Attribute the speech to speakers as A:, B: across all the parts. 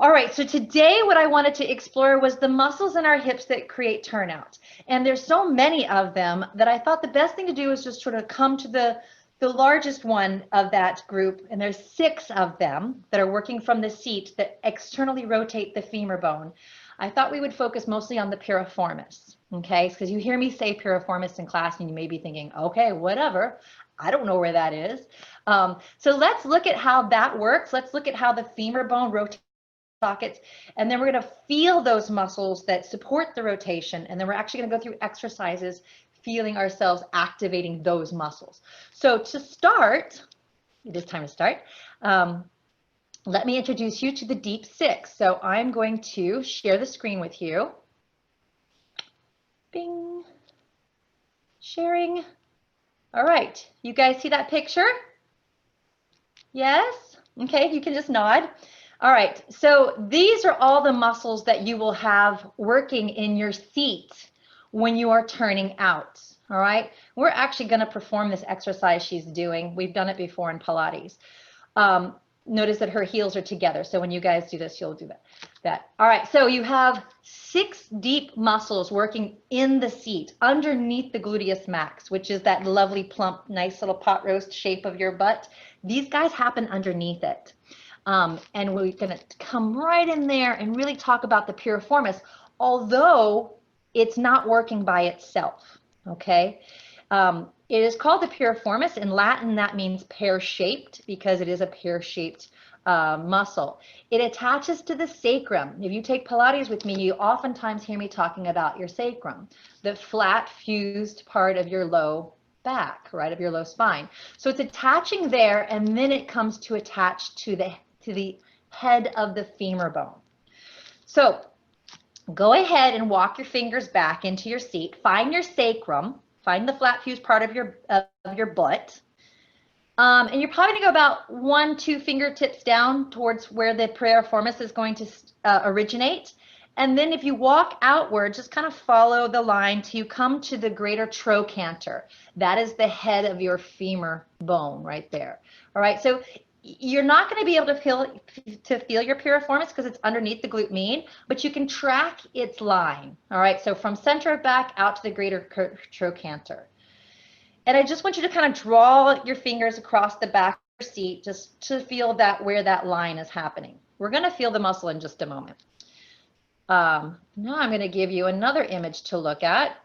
A: All right, so today what I wanted to explore was the muscles in our hips that create turnout. And there's so many of them that I thought the best thing to do is just sort of come to the largest one of that group, and there's 6 of them that are working from the seat that externally rotate the femur bone. I thought we would focus mostly on the piriformis, okay? Because you hear me say piriformis in class and you may be thinking, okay, whatever. I don't know where that is. So let's look at how that works. Let's look at how the femur bone rotates sockets, and then we're going to feel those muscles that support the rotation, and then we're actually going to go through exercises feeling ourselves activating those muscles. So to start, it is time to start. Let me introduce you to the deep 6. So I'm going to share the screen with you. Bing. Sharing. All right, you guys see that picture? Yes? Okay, you can just nod. All right, so these are all the muscles that you will have working in your seat when you are turning out. All right, we're actually going to perform this exercise she's doing. We've done it before in Pilates. Notice that her heels are together. So when you guys do this, you'll do that. All right, so you have 6 deep muscles working in the seat underneath the gluteus max, which is that lovely, plump, nice little pot roast shape of your butt. These guys happen underneath it. And we're going to come right in there and really talk about the piriformis, although it's not working by itself, okay? It is called the piriformis. In Latin, that means pear-shaped because it is a pear-shaped muscle. It attaches to the sacrum. If you take Pilates with me, you oftentimes hear me talking about your sacrum, the flat, fused part of your low back, right, of your low spine. So it's attaching there, and then it comes to attach to the head of the femur bone. So go ahead and walk your fingers back into your seat. Find your sacrum. Find the flat fused part of your butt. And you're probably going to go about 1-2 fingertips down towards where the piriformis is going to originate. And then if you walk outward, just kind of follow the line till you come to the greater trochanter. That is the head of your femur bone right there. All right, so you're not going to be able to feel your piriformis because it's underneath the glute med, but you can track its line. All right, so from center of back out to the greater trochanter. And I just want you to kind of draw your fingers across the back of your seat just to feel that where that line is happening. We're going to feel the muscle in just a moment. Now I'm going to give you another image to look at.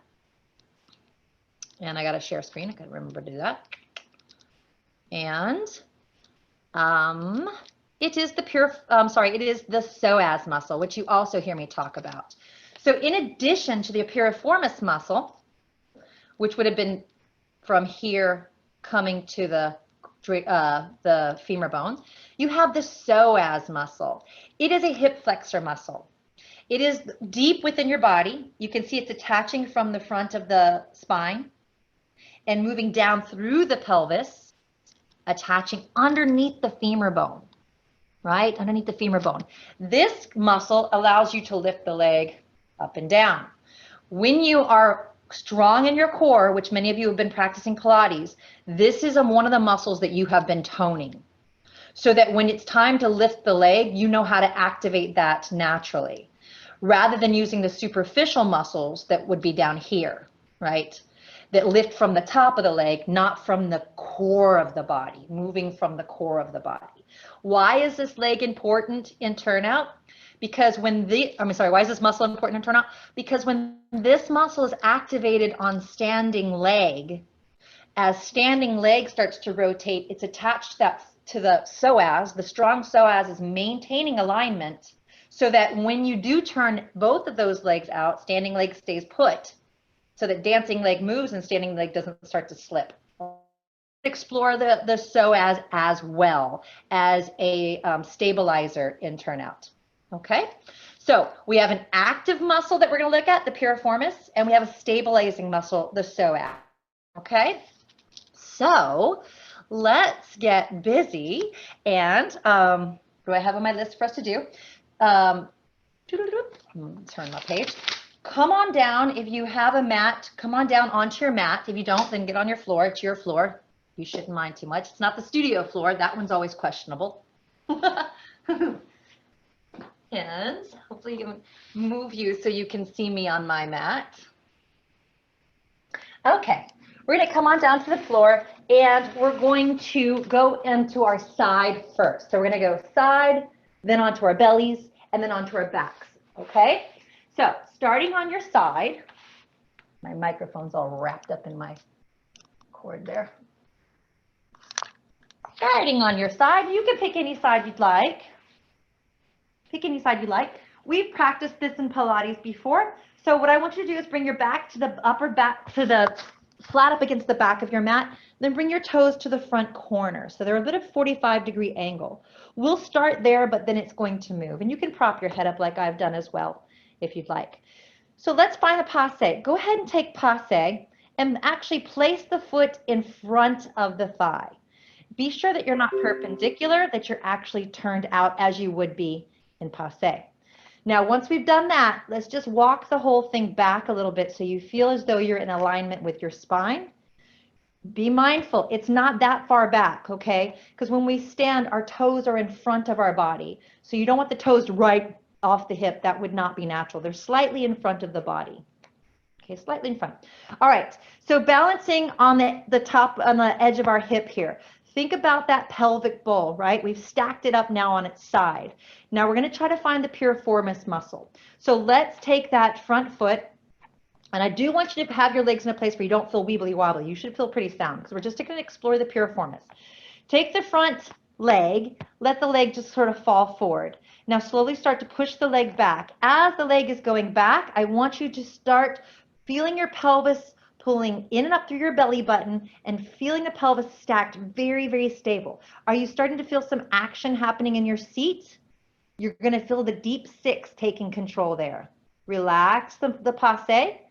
A: And I got to share screen. I got to remember to do that. And it is the psoas muscle, which you also hear me talk about. So in addition to the piriformis muscle, which would have been from here coming to the femur bone, you have the psoas muscle. It is a hip flexor muscle. It is deep within your body. You can see it's attaching from the front of the spine and moving down through the pelvis, attaching underneath the femur bone, right? Underneath the femur bone. This muscle allows you to lift the leg up and down. When you are strong in your core, which many of you have been practicing Pilates, this is one of the muscles that you have been toning. So that when it's time to lift the leg, you know how to activate that naturally, rather than using the superficial muscles that would be down here, right? That lift from the top of the leg, not from the core of the body, moving from the core of the body. Why is this leg important in turnout? Because why is this muscle important in turnout? Because when this muscle is activated on standing leg, as standing leg starts to rotate, it's attached to the psoas. The strong psoas is maintaining alignment so that when you do turn both of those legs out, standing leg stays put, so that dancing leg moves and standing leg doesn't start to slip. Explore the psoas as well as a stabilizer in turnout. Okay, so we have an active muscle that we're going to look at, the piriformis, and we have a stabilizing muscle, the psoas. Okay, so let's get busy. And what do I have on my list for us to do? Turn my page. Come on down. If you have a mat, come on down onto your mat. If you don't, then get on your floor. It's your floor. You shouldn't mind too much. It's not the studio floor. That one's always questionable. And hopefully you can move you so you can see me on my mat. Okay, we're going to come on down to the floor and we're going to go into our side first. So we're going to go side, then onto our bellies, and then onto our backs. Okay, so starting on your side, my microphone's all wrapped up in my cord there. Starting on your side, you can pick any side you'd like. Pick any side you like. We've practiced this in Pilates before. So what I want you to do is bring your back to the upper back, to the flat up against the back of your mat, then bring your toes to the front corner. So they're a bit of 45-degree angle. We'll start there, but then it's going to move. And you can prop your head up like I've done as well, if you'd like. So let's find a passe. Go ahead and take passe and actually place the foot in front of the thigh. Be sure that you're not perpendicular, that you're actually turned out as you would be in passe. Now, once we've done that, let's just walk the whole thing back a little bit so you feel as though you're in alignment with your spine. Be mindful, it's not that far back, okay? Because when we stand, our toes are in front of our body. So you don't want the toes right off the hip. That would not be natural. They're slightly in front of the body. Okay, slightly in front. All right, so balancing on the top, on the edge of our hip here. Think about that pelvic bowl, right? We've stacked it up now on its side. Now we're going to try to find the piriformis muscle. So let's take that front foot, and I do want you to have your legs in a place where you don't feel weebly wobbly. You should feel pretty sound because we're just going to explore the piriformis. Take the front leg, let the leg just sort of fall forward. Now slowly start to push the leg back. As the leg is going back, I want you to start feeling your pelvis pulling in and up through your belly button and feeling the pelvis stacked very, very stable. Are you starting to feel some action happening in your seat? You're going to feel the deep six taking control there. Relax the passe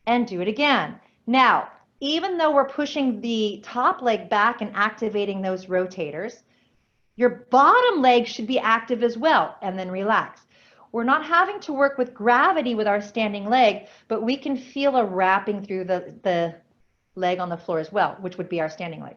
A: and do it again. Now, even though we're pushing the top leg back and activating those rotators, your bottom leg should be active as well, and then relax. We're not having to work with gravity with our standing leg, but we can feel a wrapping through the leg on the floor as well, which would be our standing leg.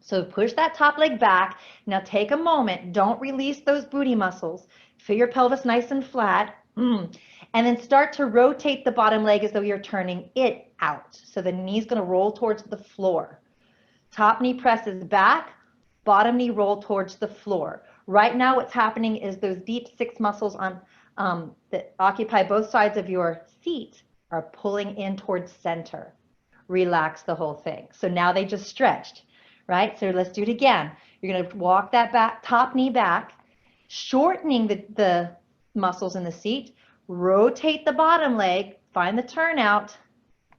A: So push that top leg back. Now take a moment. Don't release those booty muscles. Feel your pelvis nice and flat. And then start to rotate the bottom leg as though you're turning it out. So the knee's going to roll towards the floor. Top knee presses back. Bottom knee roll towards the floor. Right now what's happening is those deep six muscles on that occupy both sides of your seat are pulling in towards center. Relax the whole thing. So now they just stretched, right? So let's do it again. You're going to walk that back, top knee back, shortening the muscles in the seat, rotate the bottom leg, find the turnout.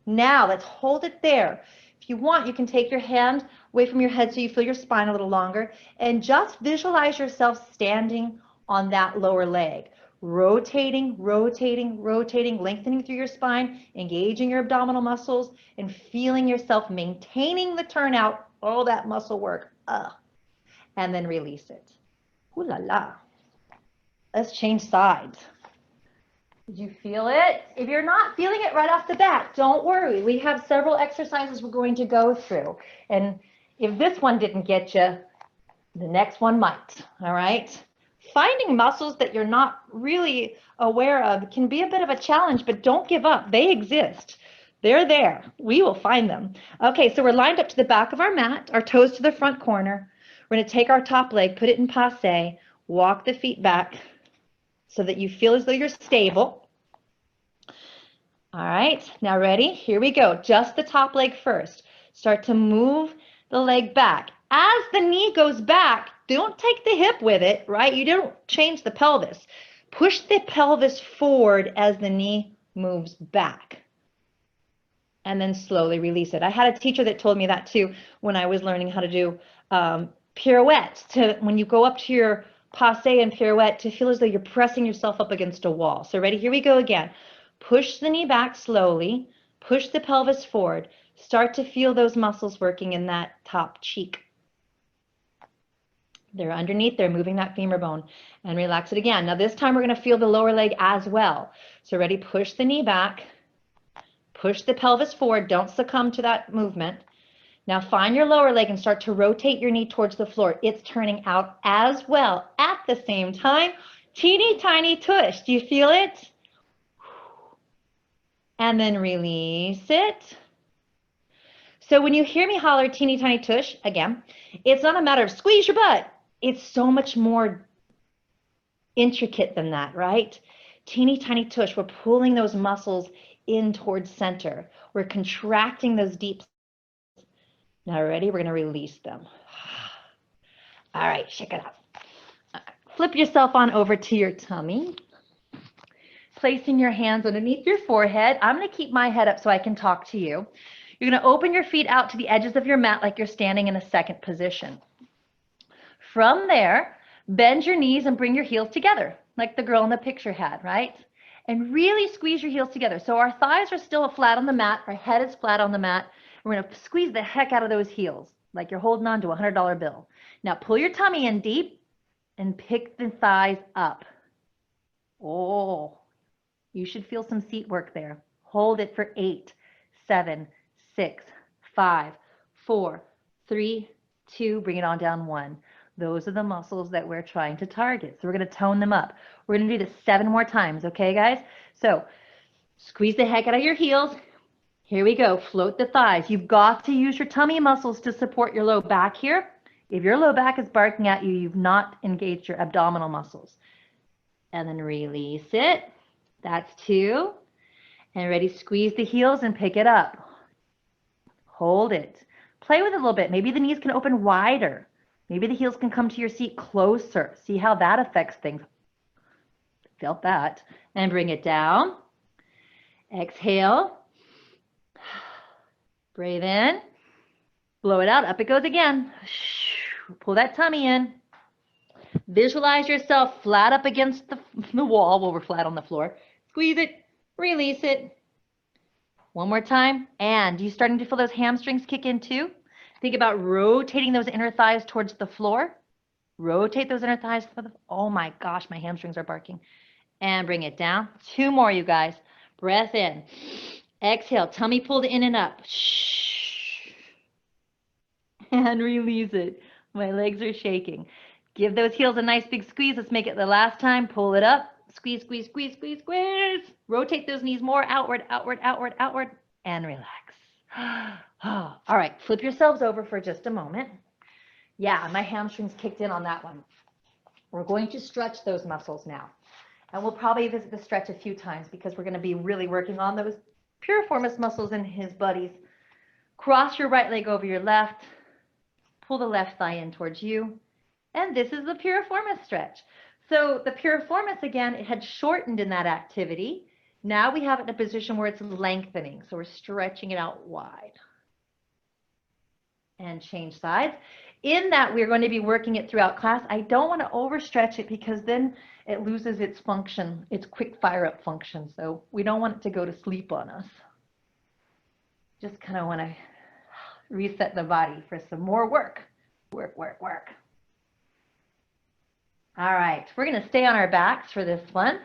A: Now let's hold it there. If you want, you can take your hand away from your head so you feel your spine a little longer and just visualize yourself standing on that lower leg. Rotating, rotating, rotating, lengthening through your spine, engaging your abdominal muscles, and feeling yourself maintaining the turnout, all that muscle work, and then release it. Ooh la la. Let's change sides. Did you feel it? If you're not feeling it right off the bat, don't worry. We have several exercises we're going to go through. And if this one didn't get you, the next one might, all right? Finding muscles that you're not really aware of can be a bit of a challenge, but don't give up. They exist. They're there. We will find them. Okay, so we're lined up to the back of our mat, our toes to the front corner. We're going to take our top leg, put it in passe, walk the feet back so that you feel as though you're stable. All right, now ready? Here we go. Just the top leg first. Start to move the leg back. As the knee goes back, don't take the hip with it, right? You don't change the pelvis. Push the pelvis forward as the knee moves back. And then slowly release it. I had a teacher that told me that too when I was learning how to do pirouettes. When you go up to your passe and pirouette, to feel as though you're pressing yourself up against a wall. So ready? Here we go again. Push the knee back slowly. Push the pelvis forward. Start to feel those muscles working in that top cheek. They're underneath, they're moving that femur bone. And relax it again. Now this time we're going to feel the lower leg as well. So ready? Push the knee back. Push the pelvis forward. Don't succumb to that movement. Now find your lower leg and start to rotate your knee towards the floor. It's turning out as well. At the same time, Teeny tiny tush. Do you feel it? And then release it. So when you hear me holler teeny tiny tush, again, it's not a matter of squeeze your butt. It's so much more intricate than that, right? Teeny tiny tush. We're pulling those muscles in towards center. We're contracting those deep. Now ready? We're going to release them. All right, shake it out. Flip yourself on over to your tummy. Placing your hands underneath your forehead. I'm going to keep my head up so I can talk to you. You're going to open your feet out to the edges of your mat like you're standing in a second position. From there, bend your knees and bring your heels together, like the girl in the picture had, right? And really squeeze your heels together. So our thighs are still flat on the mat, our head is flat on the mat. We're going to squeeze the heck out of those heels, like you're holding on to a $100 bill. Now pull your tummy in deep and pick the thighs up. Oh, you should feel some seat work there. Hold it for 8, 7, 6, 5, 4, 3, 2, bring it on down 1. Those are the muscles that we're trying to target. So we're going to tone them up. We're going to do this 7 more times, okay, guys? So squeeze the heck out of your heels. Here we go. Float the thighs. You've got to use your tummy muscles to support your low back here. If your low back is barking at you, you've not engaged your abdominal muscles. And then release it. That's 2. And ready, squeeze the heels and pick it up. Hold it. Play with it a little bit. Maybe the knees can open wider. Maybe the heels can come to your seat closer. See how that affects things. Felt that. And bring it down. Exhale. Breathe in. Blow it out. Up it goes again. Pull that tummy in. Visualize yourself flat up against the wall. Well, we're flat on the floor. Squeeze it. Release it. One more time. And you starting to feel those hamstrings kick in too? Think about rotating those inner thighs towards the floor. Rotate those inner thighs. Oh my gosh, my hamstrings are barking. And bring it down. 2 more, you guys. Breath in. Exhale. Tummy pulled in and up. And release it. My legs are shaking. Give those heels a nice big squeeze. Let's make it the last time. Pull it up. Squeeze, squeeze, squeeze, squeeze, squeeze. Rotate those knees more outward, outward, outward, outward, and relax. All right, flip yourselves over for just a moment. Yeah, my hamstrings kicked in on that one. We're going to stretch those muscles now. And we'll probably visit the stretch a few times because we're going to be really working on those piriformis muscles in his buddies. Cross your right leg over your left. Pull the left thigh in towards you. And this is the piriformis stretch. So the piriformis, again, it had shortened in that activity. Now we have it in a position where it's lengthening. So we're stretching it out wide. And change sides. In that, we're going to be working it throughout class. I don't want to overstretch it because then it loses its function, its quick fire up function. So we don't want it to go to sleep on us. Just kind of want to reset the body for some more work. Work, work, work. All right, we're going to stay on our backs for this one.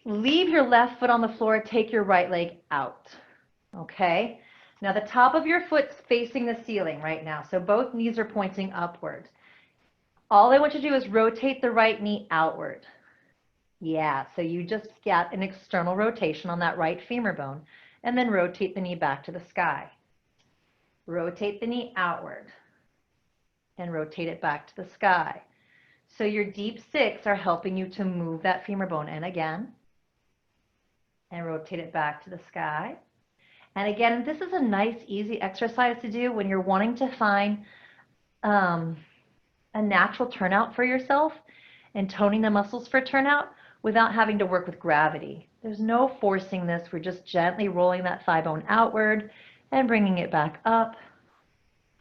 A: Leave your left foot on the floor, take your right leg out. Okay, now the top of your foot's facing the ceiling right now, so both knees are pointing upward. All I want you to do is rotate the right knee outward. Yeah, so you just get an external rotation on that right femur bone, and then rotate the knee back to the sky. Rotate the knee outward, and rotate it back to the sky. So your deep 6 are helping you to move that femur bone in again, and rotate it back to the sky. And again, this is a nice, easy exercise to do when you're wanting to find a natural turnout for yourself and toning the muscles for turnout without having to work with gravity. There's no forcing this. We're just gently rolling that thigh bone outward and bringing it back up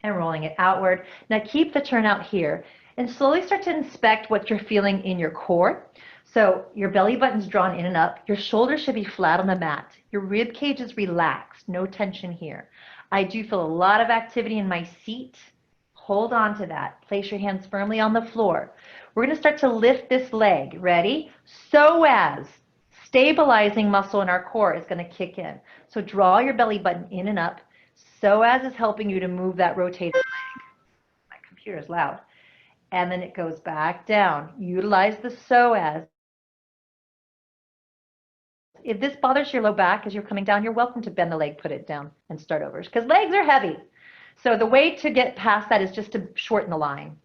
A: and rolling it outward. Now keep the turnout here and slowly start to inspect what you're feeling in your core. So your belly button's drawn in and up. Your shoulders should be flat on the mat. Your rib cage is relaxed, no tension here. I do feel a lot of activity in my seat. Hold on to that. Place your hands firmly on the floor. We're going to start to lift this leg. Ready? Psoas, stabilizing muscle in our core, is going to kick in. So draw your belly button in and up. Psoas is helping you to move that rotated leg. My computer's loud. and then it goes back down. Utilize the psoas. If this bothers your low back as you're coming down, you're welcome to bend the leg, put it down, and start over, because legs are heavy. So the way to get past that is just to shorten the line.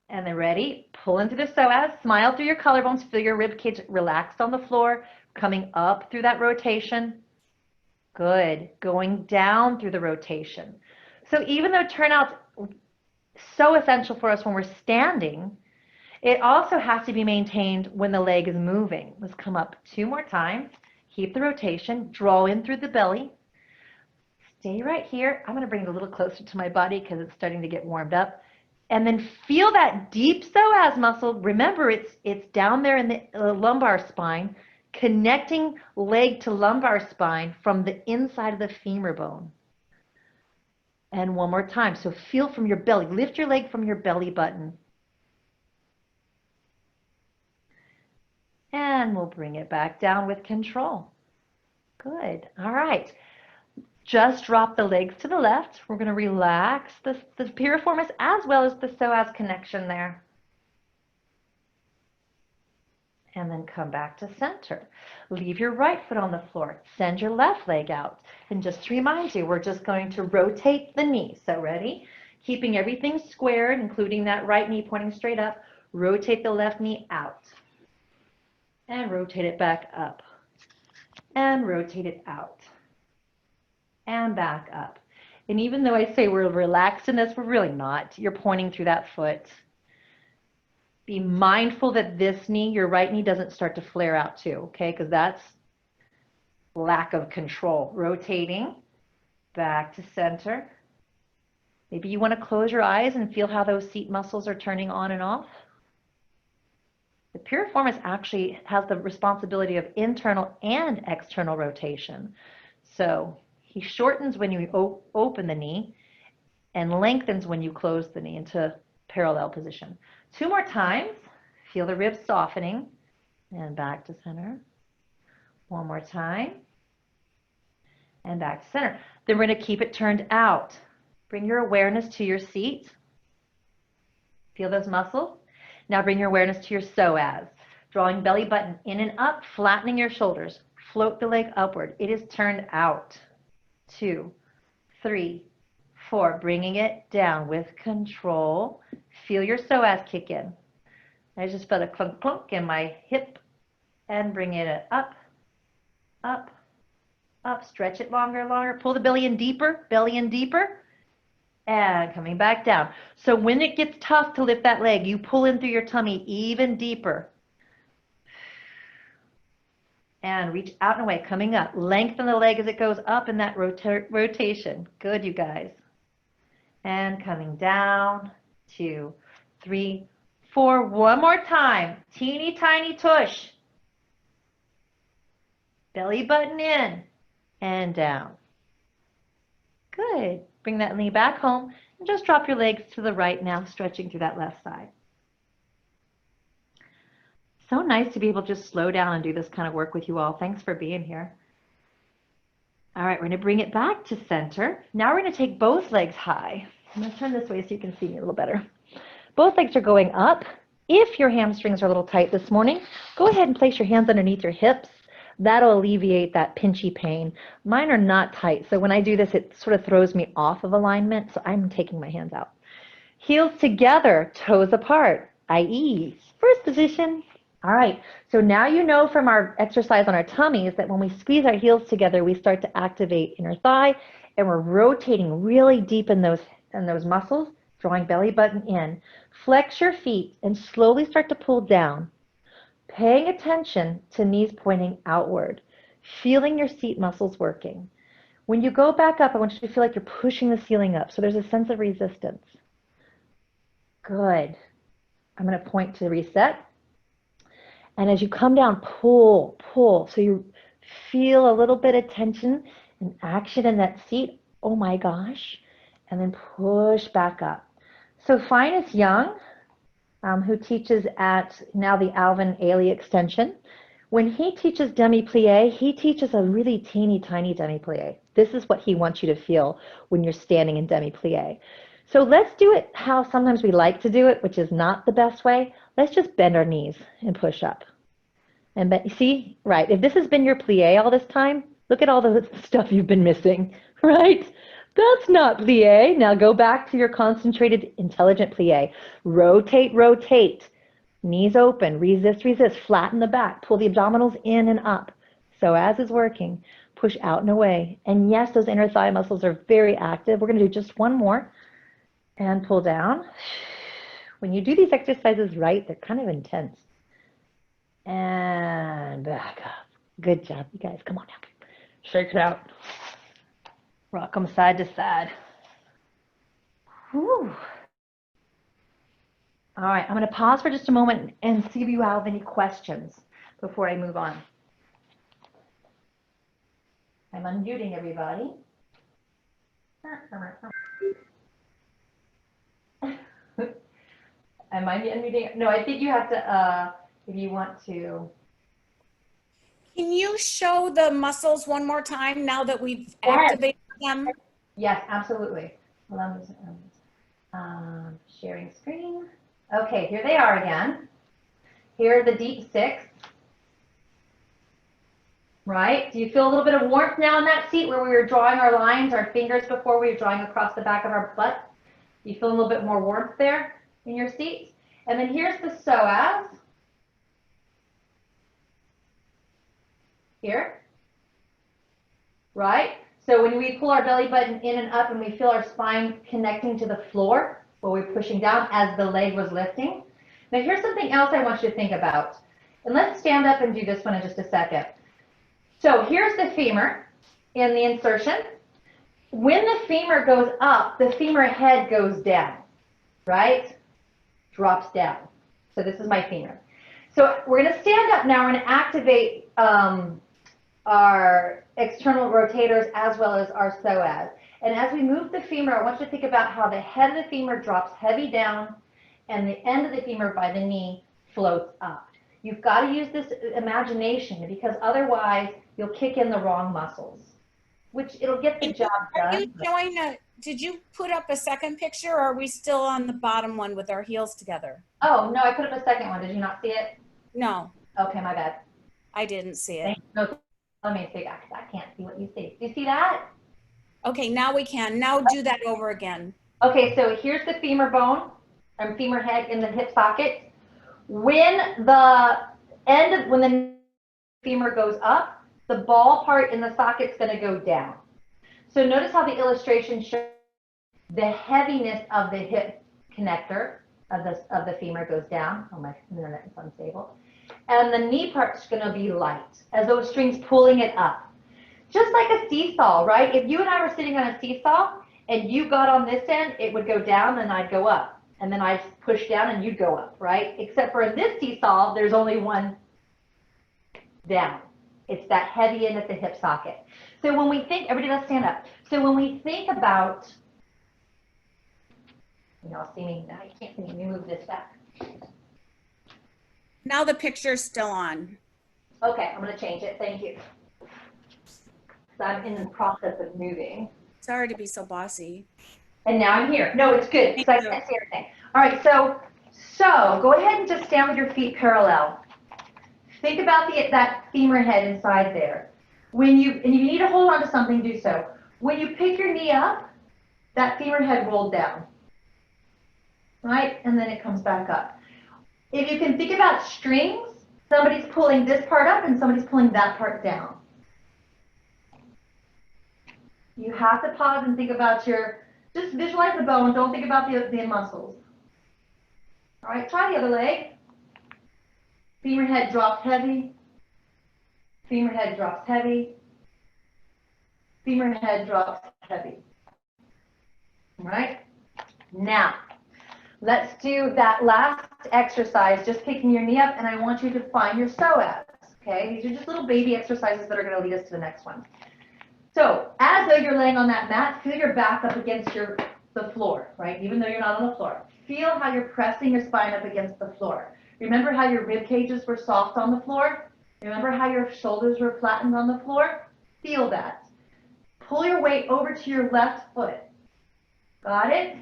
A: And then ready, pull into the psoas, smile through your collarbones, feel your rib cage relaxed on the floor, coming up through that rotation. Good, going down through the rotation. So even though turnout's so essential for us when we're standing, it also has to be maintained when the leg is moving. Let's come up 2 more times. Keep the rotation, draw in through the belly. Stay right here. I'm going to bring it a little closer to my body because it's starting to get warmed up. And then feel that deep psoas muscle. Remember, it's down there in the lumbar spine, connecting leg to lumbar spine from the inside of the femur bone. And one more time. So feel from your belly. Lift your leg from your belly button. And we'll bring it back down with control. Good. All right. Just drop the legs to the left. We're going to relax the piriformis as well as the psoas connection there. And then come back to center. Leave your right foot on the floor. Send your left leg out. And just to remind you, we're just going to rotate the knee. So ready? Keeping everything squared, including that right knee pointing straight up. Rotate the left knee out. And rotate it back up. And rotate it out. And back up. And even though I say we're relaxed in this, we're really not. You're pointing through that foot. Be mindful that this knee, your right knee, doesn't start to flare out too, okay? Because that's lack of control. Rotating back to center. Maybe you want to close your eyes and feel how those seat muscles are turning on and off. The piriformis actually has the responsibility of internal and external rotation. So he shortens when you open the knee and lengthens when you close the knee into parallel position. 2 more times. Feel the ribs softening. And back to center. 1 more time. And back to center. Then we're going to keep it turned out. Bring your awareness to your seat. Feel those muscles. Now bring your awareness to your psoas. Drawing belly button in and up, flattening your shoulders. Float the leg upward. It is turned out. 2, 3, 4. Bringing it down with control. Feel your psoas kick in. I just felt a clunk clunk in my hip. And bring it up, up, up. Stretch it longer, longer. Pull the belly in deeper, and coming back down. So when it gets tough to lift that leg, you pull in through your tummy even deeper. And reach out and away, coming up. Lengthen the leg as it goes up in that rotation. Good, you guys. And coming down, 2, 3, 4. One more time. Teeny tiny tush. Belly button in and down. Good. Bring that knee back home and just drop your legs to the right now, stretching through that left side. So nice to be able to just slow down and do this kind of work with you all. Thanks for being here. All right, we're going to bring it back to center. Now we're going to take both legs high. I'm going to turn this way so you can see me a little better. Both legs are going up. If your hamstrings are a little tight this morning, go ahead and place your hands underneath your hips. That'll alleviate that pinchy pain. Mine are not tight, so when I do this, it sort of throws me off of alignment, so I'm taking my hands out. Heels together, toes apart, i.e. first position. All right, so now you know from our exercise on our tummies that when we squeeze our heels together, we start to activate inner thigh, and we're rotating really deep in those muscles, drawing belly button in. Flex your feet and slowly start to pull down. Paying attention to knees pointing outward, feeling your seat muscles working. When you go back up, I want you to feel like you're pushing the ceiling up, so there's a sense of resistance. Good. I'm going to point to reset. And as you come down, pull, pull. So you feel a little bit of tension and action in that seat. Oh my gosh. And then push back up. So Finus Young, who teaches at now the Alvin Ailey Extension, when he teaches demi-plie, he teaches a really teeny tiny demi-plie. This is what he wants you to feel when you're standing in demi-plie. So let's do it how sometimes we like to do it, which is not the best way. Let's just bend our knees and push up. And see, right, if this has been your plie all this time, look at all the stuff you've been missing, right? That's not plie. Now go back to your concentrated, intelligent plie. Rotate, rotate. Knees open, resist, resist. Flatten the back. Pull the abdominals in and up. Psoas is working. Push out and away. And yes, those inner thigh muscles are very active. We're going to do just one more. And pull down. When you do these exercises right, they're kind of intense. And back up. Good job, you guys. Come on now. Shake it out. Rock them side to side. Whew. All right, I'm going to pause for just a moment and see if you have any questions before I move on. I'm unmuting everybody. Am I unmuting? No, I think you have to, if you want to.
B: Can you show the muscles one more time now that we've activated them?
A: Yes, absolutely. Hold on, sharing screen. Okay, here they are again. Here are the deep six. Right? Do you feel a little bit of warmth now in that seat where we were drawing our lines, our fingers before we were drawing across the back of our butt? You feel a little bit more warmth there in your seats? And then here's the psoas. Here. Right? So when we pull our belly button in and up and we feel our spine connecting to the floor, where we're pushing down as the leg was lifting. Now here's something else I want you to think about. And let's stand up and do this one in just a second. So here's the femur in the insertion. When the femur goes up, the femur head goes down, right? Drops down. So this is my femur. So we're going to stand up now. We're going to activate our external rotators as well as our psoas. And as we move the femur, I want you to think about how the head of the femur drops heavy down and the end of the femur by the knee floats up. You've got to use this imagination because otherwise you'll kick in the wrong muscles, which it'll get the job done.
B: Are you showing did you put up a second picture or are we still on the bottom one with our heels together?
A: Oh, no, I put up a second one. Did you not see it?
B: No.
A: Okay, my bad.
B: I didn't see it.
A: No, let me see. I can't see what you see. Do you see that?
B: Okay, now we can. Now do that over again.
A: Okay, so here's the femur bone and femur head in the hip socket. When the when the femur goes up, the ball part in the socket's going to go down. So notice how the illustration shows the heaviness of the hip connector of the femur goes down. Oh, my internet is unstable. And the knee part's going to be light, as those strings pulling it up. Just like a seesaw, right? If you and I were sitting on a seesaw and you got on this end, it would go down and I'd go up. And then I'd push down and you'd go up, right? Except for in this seesaw, there's only one down. It's that heavy end at the hip socket. So when we think, everybody let's stand up. So when we think about, you know, see me now, you can't see me, let me move this back.
B: Now the picture's still on.
A: Okay, I'm going to change it. Thank you. So I'm in the process of moving.
B: Sorry to be so bossy.
A: And now I'm here. No, it's good because I can't see everything. All right, so go ahead and just stand with your feet parallel. Think about that femur head inside there. And you need to hold on to something, do so. When you pick your knee up, that femur head rolled down, right? And then it comes back up. If you can think about strings, somebody's pulling this part up and somebody's pulling that part down. You have to pause and think about just visualize the bone. Don't think about the muscles. All right, try the other leg. Femur head drops heavy. Femur head drops heavy. Femur head drops heavy. All right, now let's do that last exercise, just picking your knee up, and I want you to find your psoas. Okay, these are just little baby exercises that are going to lead us to the next one. So, as though you're laying on that mat, feel your back up against the floor, right? Even though you're not on the floor. Feel how you're pressing your spine up against the floor. Remember how your rib cages were soft on the floor? Remember how your shoulders were flattened on the floor? Feel that. Pull your weight over to your left foot. Got it?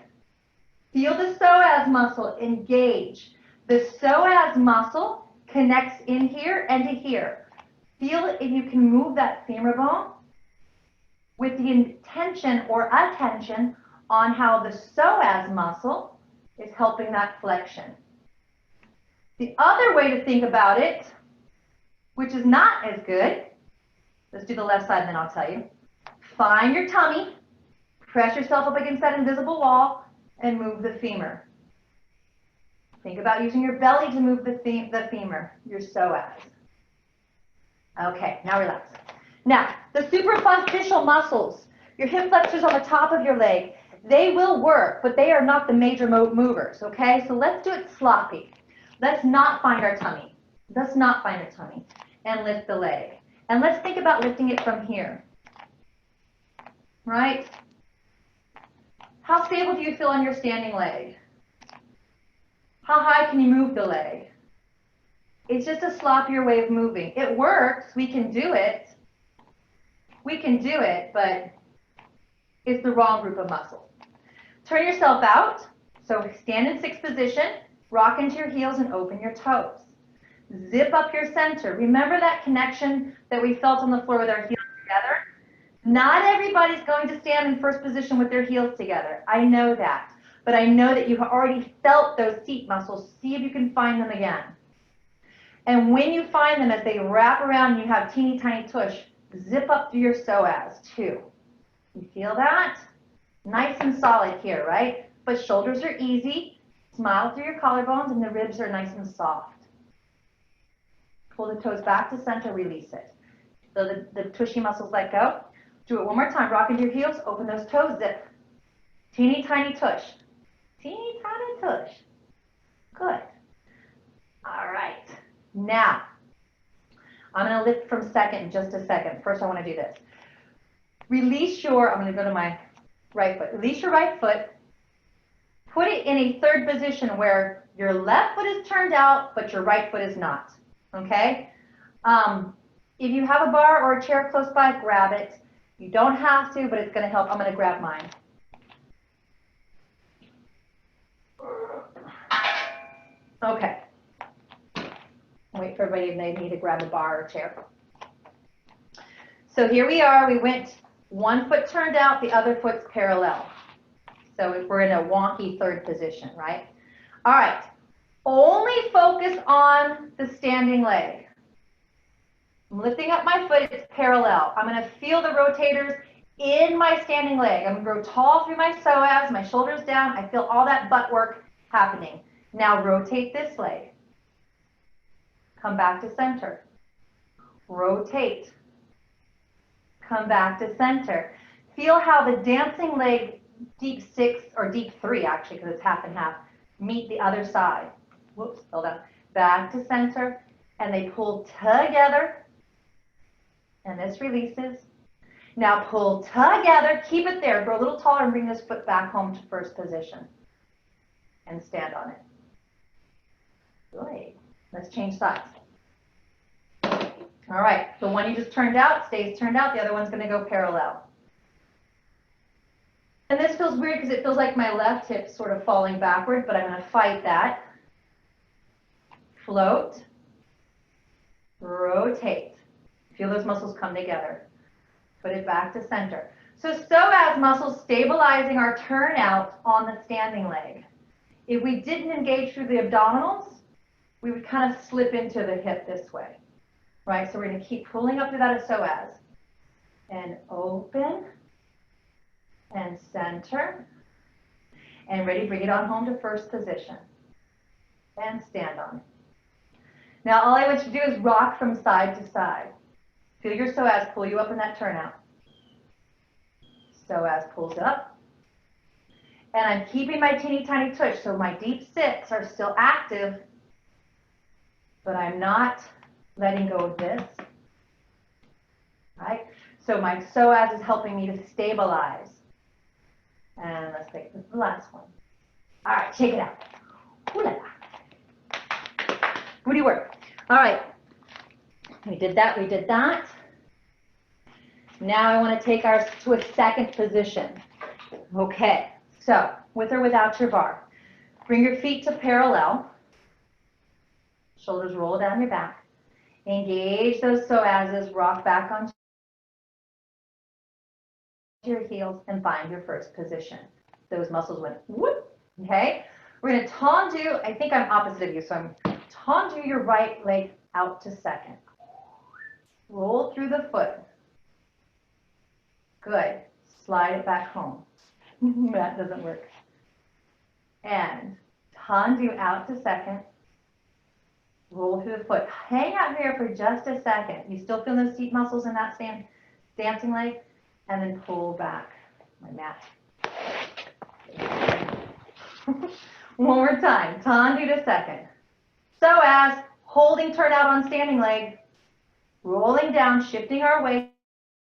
A: Feel the psoas muscle engage. The psoas muscle connects in here and to here. Feel it if you can move that femur bone with the intention or attention on how the psoas muscle is helping that flexion. The other way to think about it, which is not as good, let's do the left side and then I'll tell you. Find your tummy, press yourself up against that invisible wall, and move the femur. Think about using your belly to move the femur, your psoas. Okay, now relax. Now, the supraphyseal muscles, your hip flexors on the top of your leg, they will work, but they are not the major movers, okay? So let's do it sloppy. Let's not find our tummy. Let's not find a tummy. And lift the leg. And let's think about lifting it from here. Right? How stable do you feel on your standing leg? How high can you move the leg? It's just a sloppier way of moving. It works. We can do it. We can do it, but it's the wrong group of muscles. Turn yourself out. So stand in 6 position, rock into your heels and open your toes. Zip up your center. Remember that connection that we felt on the floor with our heels together? Not everybody's going to stand in first position with their heels together. I know that. But I know that you've already felt those seat muscles. See if you can find them again. And when you find them, as they wrap around and you have teeny tiny tush, zip up through your psoas too. You feel that? Nice and solid here, right? But shoulders are easy. Smile through your collarbones and the ribs are nice and soft. Pull the toes back to center, release it. So the tushy muscles let go. Do it one more time. Rock into your heels, open those toes, zip. Teeny tiny tush. Teeny tiny tush. Good. All right. Now, I'm going to lift from second in just a second. First, I want to do this. Release your, I'm going to go to my right foot. Release your right foot. Put it in a third position where your left foot is turned out, but your right foot is not. Okay? If you have a bar or a chair close by, grab it. You don't have to, but it's going to help. I'm going to grab mine. Okay. Wait for everybody if they need to grab a bar or chair. So here we are. We went one foot turned out, the other foot's parallel. So we're in a wonky third position, right? All right. Only focus on the standing leg. I'm lifting up my foot, it's parallel. I'm going to feel the rotators in my standing leg. I'm going to grow tall through my psoas, my shoulders down. I feel all that butt work happening. Now rotate this leg. Come back to center. Rotate. Come back to center. Feel how the dancing leg, deep 6, or deep 3 actually, because it's half and half, meet the other side. Whoops, hold on. Back to center, and they pull together, and this releases. Now pull together, keep it there, grow a little taller, and bring this foot back home to first position, and stand on it. Good. Let's change sides. All right, the one you just turned out stays turned out. The other one's going to go parallel. And this feels weird because it feels like my left hip's sort of falling backward, but I'm going to fight that. Float. Rotate. Feel those muscles come together. Put it back to center. So psoas muscles stabilizing our turnout on the standing leg. If we didn't engage through the abdominals, we would kind of slip into the hip this way. Right, so we're going to keep pulling up through that psoas. And open. And center. And ready, bring it on home to first position. And stand on it. Now all I want you to do is rock from side to side. Feel your psoas pull you up in that turnout. Psoas pulls up. And I'm keeping my teeny tiny tush, so my deep 6 are still active, but I'm not letting go of this, right? So my psoas is helping me to stabilize. And let's take the last one. All right, check it out. Ooh-la-la. Booty work. All right, we did that, we did that. Now I want to take ours to a second position. Okay, So with or without your barre, bring your feet to parallel. Shoulders roll down your back. Engage those psoases, rock back onto your heels and find your first position. Those muscles went whoop, okay? We're gonna tendu, I think I'm opposite of you, so I'm tendu your right leg out to second. Roll through the foot. Good, slide it back home. That doesn't work. And tendu out to second. Roll through the foot. Hang out here for just a second. You still feel those seat muscles in that dancing leg? And then pull back. My mat. One more time. Tendu to second. Psoas, holding turnout on standing leg. Rolling down, shifting our weight.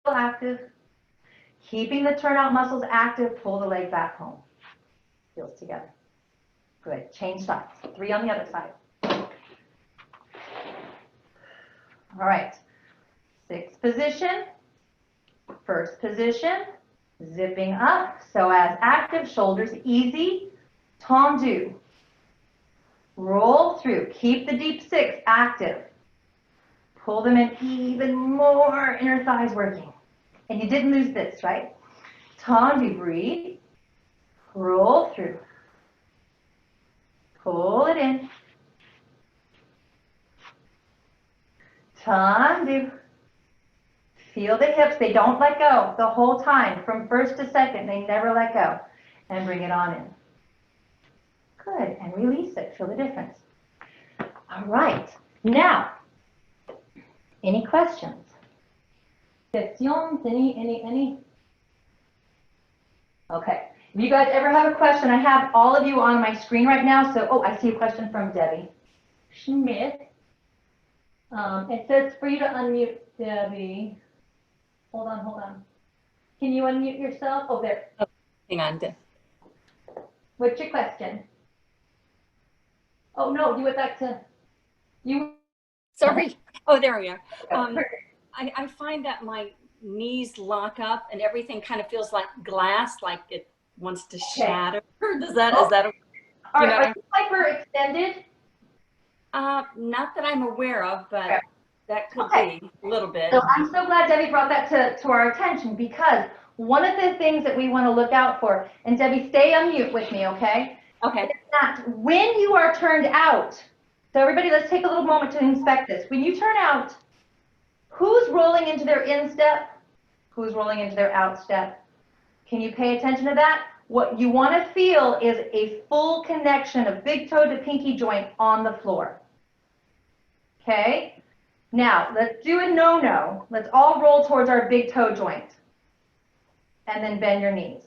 A: Active. Keeping the turnout muscles active. Pull the leg back home. Heels together. Good. Change sides. 3 on the other side. All right. 6th position. First position. Zipping up. Psoas active. Shoulders easy. Tendu. Roll through. Keep the deep 6 active. Pull them in even more. Inner thighs working. And you didn't lose this, right? Tendu. Breathe. Roll through. Pull it in. Tendu. Feel the hips. They don't let go the whole time. From first to second, they never let go. And bring it on in. Good. And release it. Feel the difference. All right. Now, any questions? Questions? Any? Okay. If you guys ever have a question, I have all of you on my screen right now. So, I see a question from Debbie Schmidt. It says for you to unmute, Debbie. Hold on. Can you unmute yourself? Oh, there.
C: Oh, hang on.
A: What's your question? Oh, no, you went back to you.
C: Sorry. Oh, there we are. I find that my knees lock up and everything kind of feels like glass, like it wants to shatter. Is that?
A: All right. Are you hyperextended?
C: Not that I'm aware of, but that could be a little bit.
A: So I'm so glad Debbie brought that to our attention, because one of the things that we want to look out for, and Debbie, stay on mute with me, okay?
C: Okay.
A: Is that when you are turned out, so everybody, let's take a little moment to inspect this. When you turn out, who's rolling into their instep? Who's rolling into their outstep? Can you pay attention to that? What you want to feel is a full connection of big toe to pinky joint on the floor. Okay? Now, let's do a no-no. Let's all roll towards our big toe joint. And then bend your knees.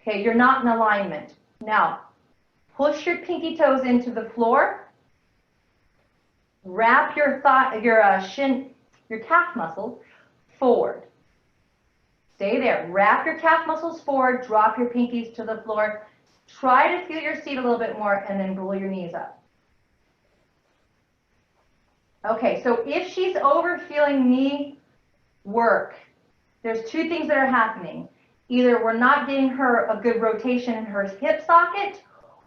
A: Okay, you're not in alignment. Now, push your pinky toes into the floor. Wrap your calf muscles forward. Stay there. Wrap your calf muscles forward. Drop your pinkies to the floor. Try to feel your seat a little bit more, and then roll your knees up. Okay, so if she's over feeling knee work, there's 2 things that are happening. Either we're not getting her a good rotation in her hip socket,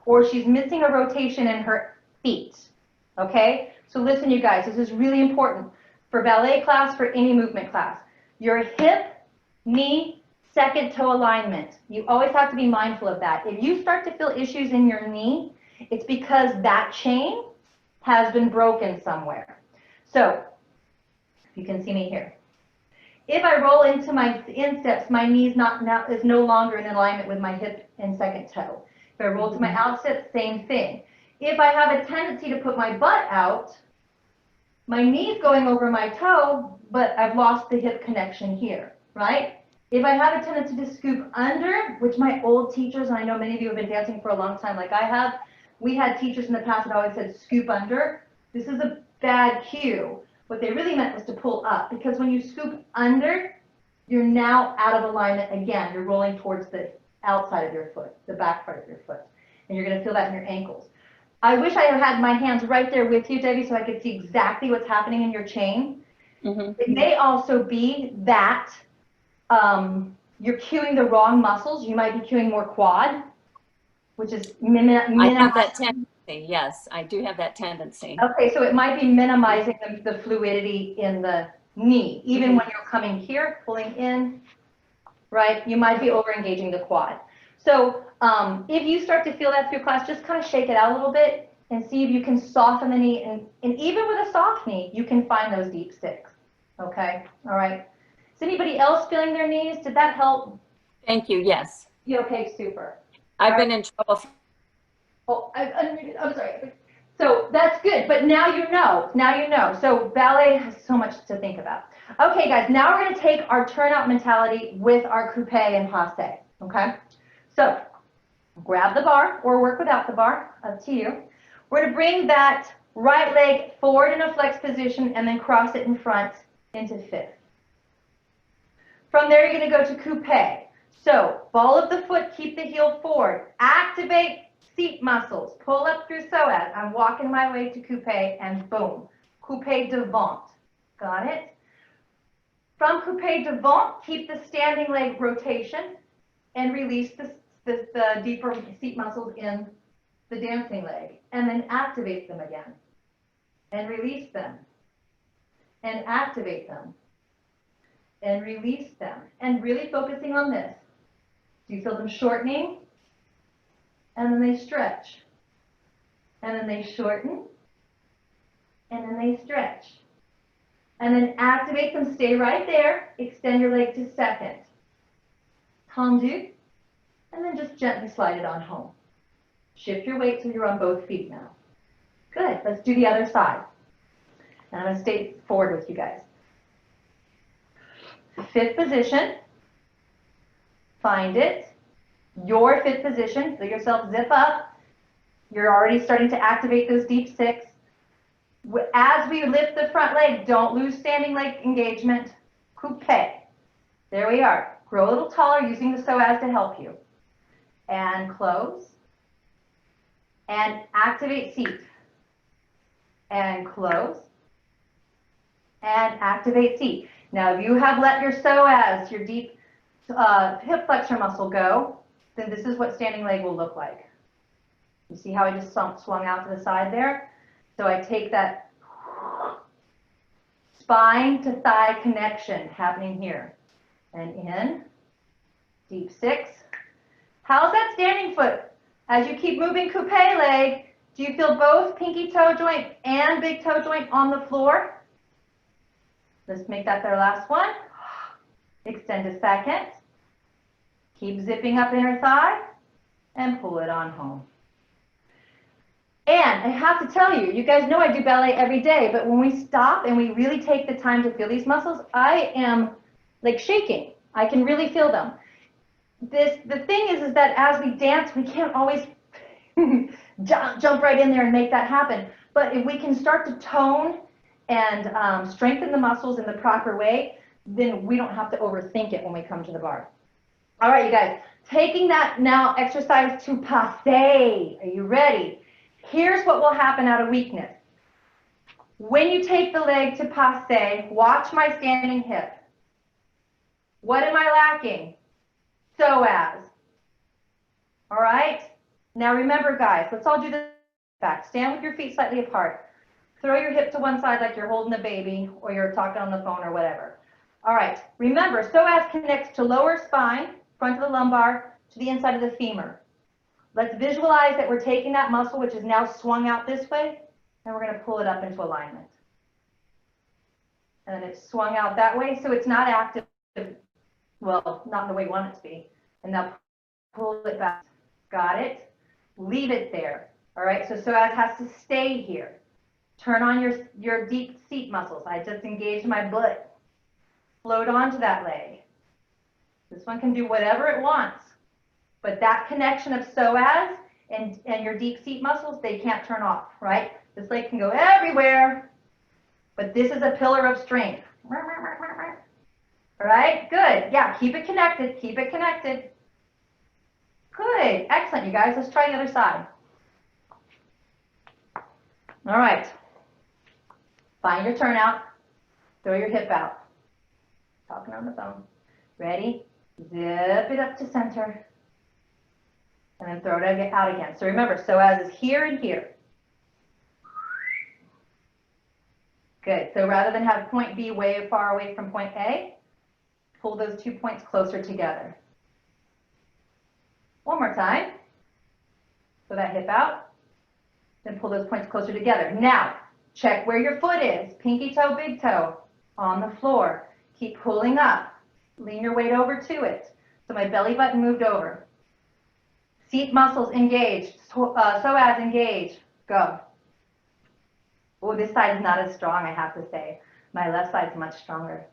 A: or she's missing a rotation in her feet. Okay, so listen, you guys, this is really important for ballet class, for any movement class. Your hip, knee, second toe alignment. You always have to be mindful of that. If you start to feel issues in your knee, it's because that chain has been broken somewhere. So, you can see me here. If I roll into my insteps, my knee is no longer in alignment with my hip and second toe. If I roll to my outsteps, same thing. If I have a tendency to put my butt out, my knee's going over my toe, but I've lost the hip connection here, right? If I have a tendency to scoop under, which my old teachers, and I know many of you have been dancing for a long time like I have, we had teachers in the past that always said scoop under. This is a bad cue. What they really meant was to pull up, because when you scoop under, you're now out of alignment again. You're rolling towards the outside of your foot, the back part of your foot, and you're going to feel that in your ankles. I wish I had my hands right there with you, Debbie, so I could see exactly what's happening in your chain. It may also be that you're cueing the wrong muscles. You might be cueing more quad, which is
C: I have that tendency. Yes, I do have that tendency.
A: Okay, so it might be minimizing the fluidity in the knee. Even when you're coming here, pulling in, right? You might be over-engaging the quad. So if you start to feel that through class, just kind of shake it out a little bit and see if you can soften the knee. And even with a soft knee, you can find those deep sticks. Okay, all right. Is anybody else feeling their knees? Did that help?
C: Thank you. Yes.
A: You okay? Super.
C: I've been in trouble.
A: Oh, I'm sorry. So that's good, but now you know. Now you know. So ballet has so much to think about. Okay, guys, now we're going to take our turnout mentality with our coupe and passe. Okay? So grab the bar or work without the bar, up to you. We're going to bring that right leg forward in a flex position and then cross it in front into fifth. From there, you're going to go to coupe. So ball of the foot, keep the heel forward. Activate seat muscles. Pull up through psoas. I'm walking my way to coupe and boom. Coupe devant. Got it? From coupe devant, keep the standing leg rotation and release the deeper seat muscles in the dancing leg. And then activate them again. And release them. And activate them. And release them. And really focusing on this. Do you feel them shortening? And then they stretch. And then they shorten. And then they stretch. And then activate them, stay right there. Extend your leg to second. Tendu. And then just gently slide it on home. Shift your weight so you're on both feet now. Good, let's do the other side. And I'm going to stay forward with you guys. Fifth position. Find it. Your fifth position. Let yourself zip up. You're already starting to activate those deep six. As we lift the front leg, don't lose standing leg engagement. Coupe. There we are. Grow a little taller using the psoas to help you. And close. And activate seat. And close. And activate seat. Now, if you have let your psoas, your deep hip flexor muscle go, then this is what standing leg will look like. You see how I just swung out to the side there? So I take that spine to thigh connection happening here. And in, deep six. How's that standing foot? As you keep moving coupe leg, do you feel both pinky toe joint and big toe joint on the floor? Let's make that their last one. Extend a second. Keep zipping up inner thigh and pull it on home. And I have to tell you, you guys know I do ballet every day, but when we stop and we really take the time to feel these muscles, I am like shaking. I can really feel them. The thing is that as we dance, we can't always jump right in there and make that happen. But if we can start to tone and strengthen the muscles in the proper way, then we don't have to overthink it when we come to the bar. All right, you guys, taking that now exercise to passe. Are you ready? Here's what will happen out of weakness. When you take the leg to passe, watch my standing hip. What am I lacking? Psoas. All right? Now remember, guys, let's all do this back. Stand with your feet slightly apart. Throw your hip to one side like you're holding a baby or you're talking on the phone or whatever. All right. Remember, psoas connects to lower spine, front of the lumbar, to the inside of the femur. Let's visualize that we're taking that muscle, which is now swung out this way, and we're going to pull it up into alignment. And then it's swung out that way, so it's not active, well, not in the way we want it to be. And now pull it back. Got it? Leave it there. All right, so psoas has to stay here. Turn on your deep seat muscles. I just engaged my butt. Float onto that leg. This one can do whatever it wants. But that connection of psoas and your deep seat muscles, they can't turn off, right? This leg can go everywhere, but this is a pillar of strength. All right, good. Yeah, keep it connected, keep it connected. Good, excellent, you guys. Let's try the other side. All right. Find your turnout. Throw your hip out. Talking on the phone. Ready? Zip it up to center. And then throw it out again. So remember, psoas is here and here. Good. So rather than have point B way far away from point A, pull those 2 points closer together. One more time. Throw that hip out. Then pull those points closer together. Now, check where your foot is. Pinky toe, big toe on the floor. Keep pulling up. Lean your weight over to it. So my belly button moved over. Seat muscles engaged. Psoas engaged. Go. Oh, this side is not as strong, I have to say. My left side is much stronger.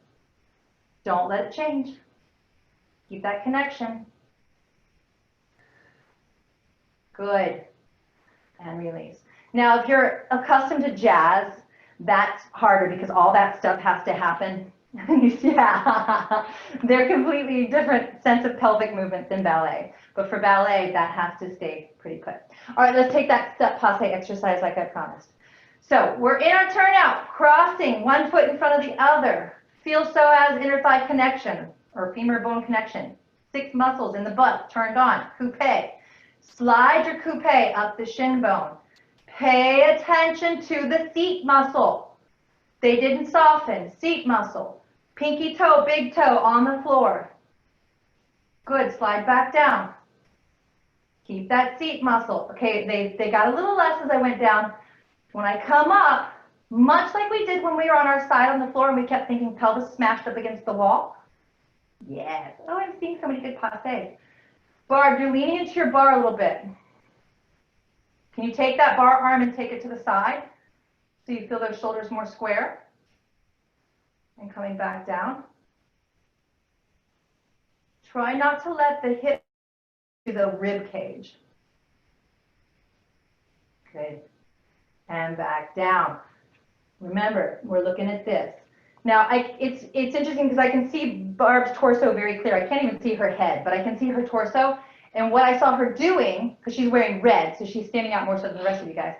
A: Don't let it change. Keep that connection. Good. And release. Now, if you're accustomed to jazz, that's harder because all that stuff has to happen. Yeah, they're completely different sense of pelvic movements in ballet. But for ballet, that has to stay pretty put. All right, let's take that step passe exercise like I promised. So we're in our turnout, crossing one foot in front of the other. Feel psoas inner thigh connection or femur bone connection. 6 muscles in the butt turned on. Coupe. Slide your coupe up the shin bone. Pay attention to the seat muscle. They didn't soften. Seat muscle. Pinky toe, big toe on the floor. Good. Slide back down. Keep that seat muscle. Okay, they got a little less as I went down. When I come up, much like we did when we were on our side on the floor and we kept thinking pelvis smashed up against the wall. Yes. Oh, I'm seeing so many good passes. Barb, you're leaning into your bar a little bit. Can you take that bar arm and take it to the side so you feel those shoulders more square? And coming back down. Try not to let the hip to the rib cage. Good. And back down. Remember, we're looking at this. Now, it's interesting because I can see Barb's torso very clear. I can't even see her head, but I can see her torso. And what I saw her doing, because she's wearing red, so she's standing out more so than the rest of you guys,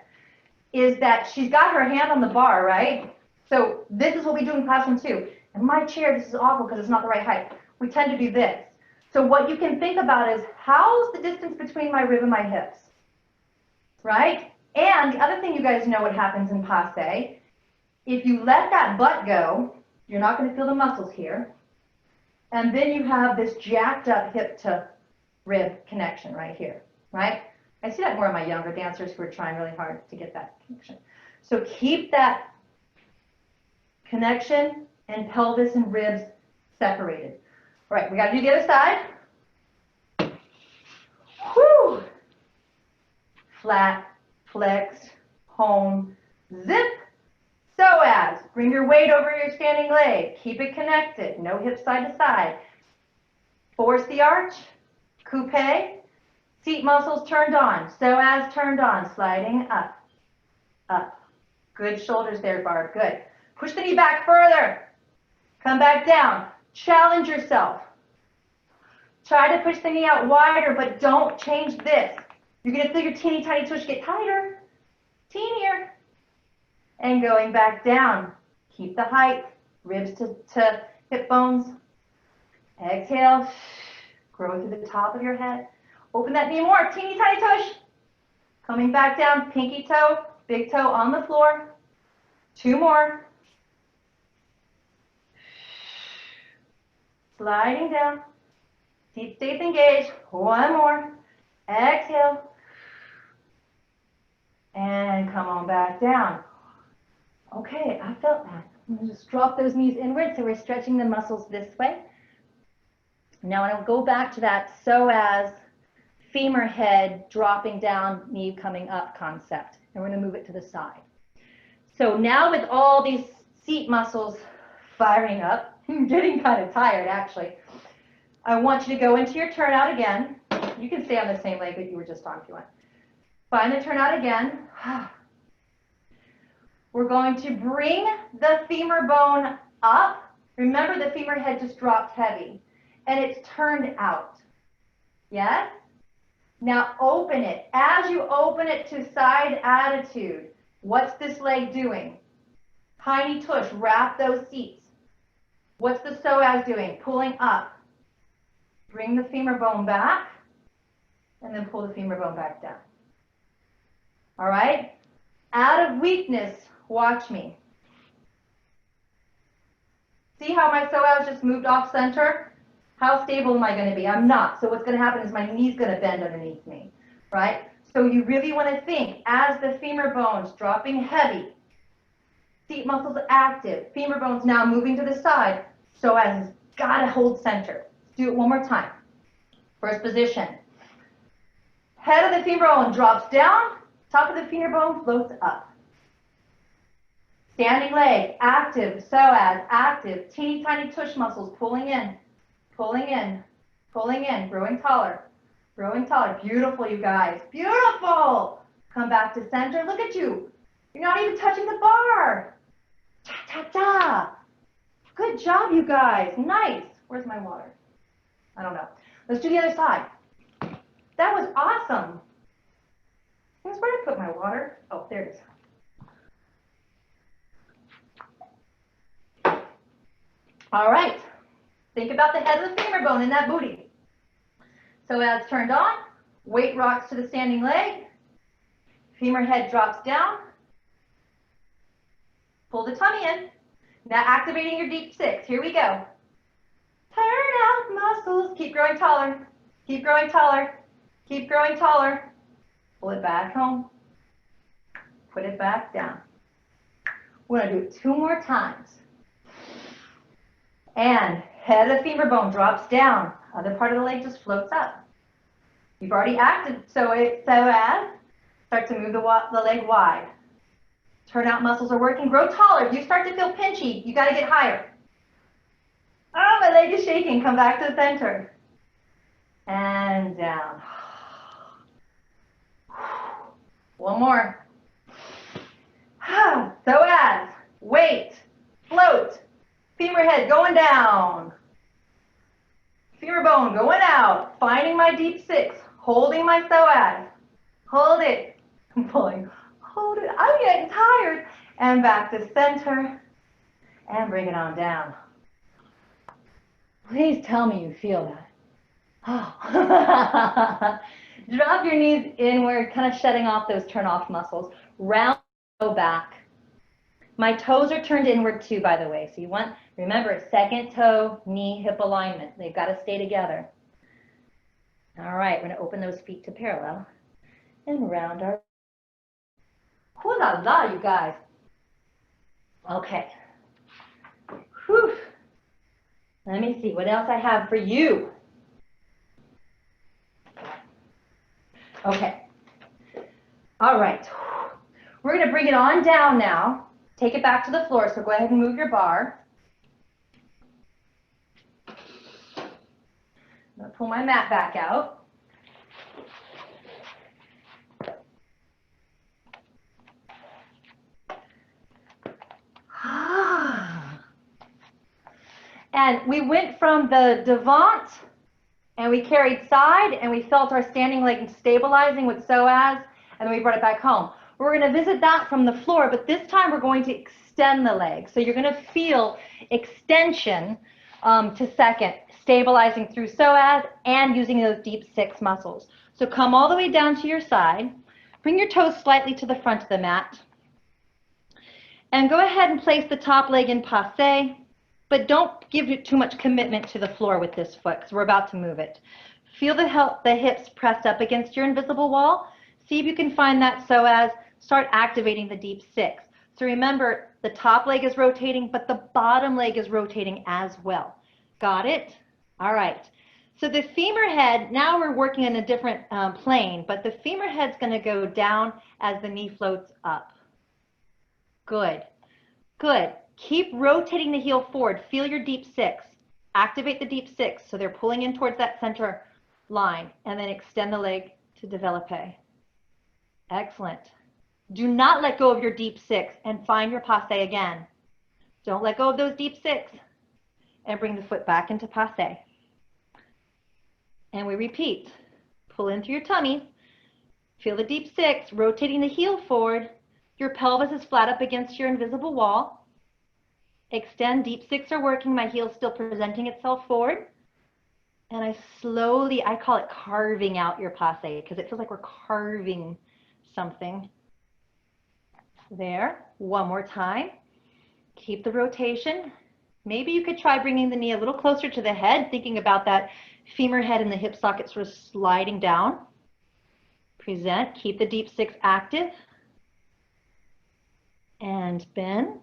A: is that she's got her hand on the bar, right? So this is what we do in classroom too. In my chair, this is awful because it's not the right height. We tend to do this. So what you can think about is, how's the distance between my rib and my hips, right? And the other thing you guys know what happens in passe, if you let that butt go, you're not going to feel the muscles here. And then you have this jacked up hip to rib connection right here, right? I see that more in my younger dancers who are trying really hard to get that connection. So keep that connection and pelvis and ribs separated. All right, we got to do the other side. Whew. Flat, flexed, home, zip, psoas. Bring your weight over your standing leg. Keep it connected. No hips side to side. Force the arch. Coupe. Seat muscles turned on. Psoas turned on. Sliding up. Up. Good shoulders there, Barb. Good. Push the knee back further. Come back down. Challenge yourself. Try to push the knee out wider, but don't change this. You're going to feel your teeny tiny tush get tighter. Teenier. And going back down. Keep the height. Ribs to hip bones. Exhale. Grow through the top of your head. Open that knee more. Teeny tiny tush. Coming back down. Pinky toe, big toe on the floor. 2 more. Sliding down. Deep stays engaged. 1 more. Exhale. And come on back down. Okay, I felt that. I'm going to just drop those knees inward so we're stretching the muscles this way. Now I'll go back to that psoas, femur head dropping down, knee coming up concept. And we're going to move it to the side. So now with all these seat muscles firing up, I'm getting kind of tired actually. I want you to go into your turnout again. You can stay on the same leg that you were just on if you want. Find the turnout again. We're going to bring the femur bone up. Remember the femur head just dropped heavy and it's turned out. Yes? Now open it. As you open it to side attitude, what's this leg doing? Tiny tush, wrap those seats. What's the psoas doing? Pulling up. Bring the femur bone back, and then pull the femur bone back down. All right? Out of weakness, watch me. See how my psoas just moved off center? How stable am I going to be? I'm not. So what's going to happen is my knee's going to bend underneath me, right? So you really want to think as the femur bone's dropping heavy, seat muscles active, femur bone's now moving to the side, psoas has got to hold center. Do it one more time. First position. Head of the femur bone drops down, top of the femur bone floats up. Standing leg, active, psoas, active, teeny tiny tush muscles pulling in, pulling in, pulling in, growing taller, growing taller. Beautiful, you guys, beautiful. Come back to center, look at you. You're not even touching the bar. Ta, ta, ta. Good job, you guys, nice. Where's my water? I don't know. Let's do the other side. That was awesome. Where'd I put my water? Oh, there it is. All right, think about the head of the femur bone in that booty. So as turned on, weight rocks to the standing leg, femur head drops down, pull the tummy in. Now activating your deep six, here we go. Turn out muscles, keep growing taller, keep growing taller, keep growing taller. Pull it back home, put it back down. We're gonna do it 2 more times. And head of the femur bone drops down. Other part of the leg just floats up. You've already acted psoas. Start to move the leg wide. Turnout muscles are working. Grow taller. If you start to feel pinchy, you got to get higher. Oh, my leg is shaking. Come back to the center. And down. One more. Psoas. Weight. Float. Femur head going down. Femur bone going out. Finding my deep six. Holding my psoas. Hold it. I'm pulling. Hold it. I'm getting tired. And back to center. And bring it on down. Please tell me you feel that. Oh. Drop your knees inward, kind of shutting off those turn off muscles. Round go back. My toes are turned inward too, by the way. So you want, remember, second toe, knee, hip alignment. They've got to stay together. All right, we're going to open those feet to parallel and round our. Ooh la la, you guys. Okay. Whew. Let me see what else I have for you. Okay. All right. We're going to bring it on down now. Take it back to the floor, so go ahead and move your bar. I'm going to pull my mat back out. And we went from the devant, and we carried side, and we felt our standing leg stabilizing with psoas, and then we brought it back home. We're going to visit that from the floor, but this time we're going to extend the leg. So you're going to feel extension to second, stabilizing through psoas and using those deep six muscles. So come all the way down to your side. Bring your toes slightly to the front of the mat. And go ahead and place the top leg in passe, but don't give it too much commitment to the floor with this foot because we're about to move it. Feel the hips pressed up against your invisible wall. See if you can find that psoas. Start activating the deep six. So remember, the top leg is rotating, but the bottom leg is rotating as well. Got it? All right. So the femur head, now we're working on a different plane, but the femur head's going to go down as the knee floats up. Good. Good. Keep rotating the heel forward. Feel your deep six. Activate the deep six so they're pulling in towards that center line, and then extend the leg to développé. Excellent. Do not let go of your deep six and find your passe again. Don't let go of those deep six and bring the foot back into passe. And we repeat. Pull in through your tummy. Feel the deep six, rotating the heel forward. Your pelvis is flat up against your invisible wall. Extend, deep six are working. My heel's still presenting itself forward. And I slowly, I call it carving out your passe because it feels like we're carving something. There, one more time. Keep the rotation. Maybe you could try bringing the knee a little closer to the head, thinking about that femur head and the hip socket sort of sliding down. Present, keep the deep six active. And bend.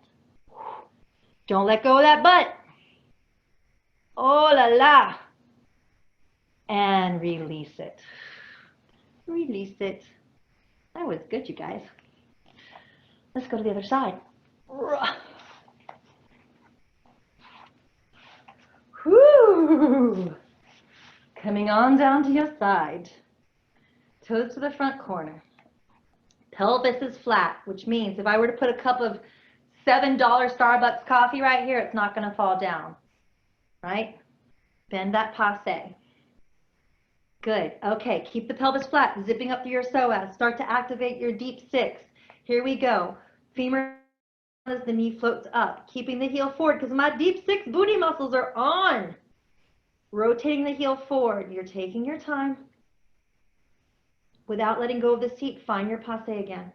A: Don't let go of that butt. Oh la la. And release it. Release it. That was good, you guys. Let's go to the other side. Whoo! Coming on down to your side. Toes to the front corner. Pelvis is flat, which means if I were to put a cup of $7 Starbucks coffee right here, it's not going to fall down, right? Bend that passe. Good. Okay, keep the pelvis flat, zipping up through your psoas. Start to activate your deep six. Here we go. Femur as the knee floats up, keeping the heel forward because my deep six booty muscles are on. Rotating the heel forward. You're taking your time. Without letting go of the seat, find your passe again.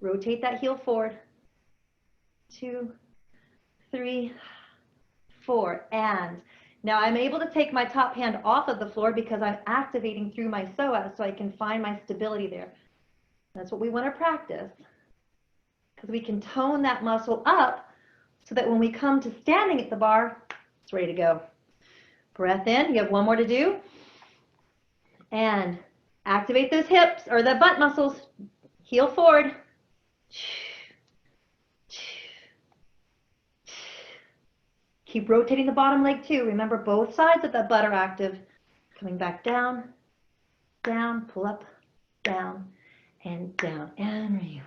A: Rotate that heel forward. 2, 3, 4, and now I'm able to take my top hand off of the floor because I'm activating through my psoas so I can find my stability there. That's what we want to practice because we can tone that muscle up so that when we come to standing at the bar, it's ready to go. Breath in. You have one more to do. And activate those hips or the butt muscles. Heel forward. Keep rotating the bottom leg too. Remember both sides of that butt are active. Coming back down, down, pull up, down, and down, and release.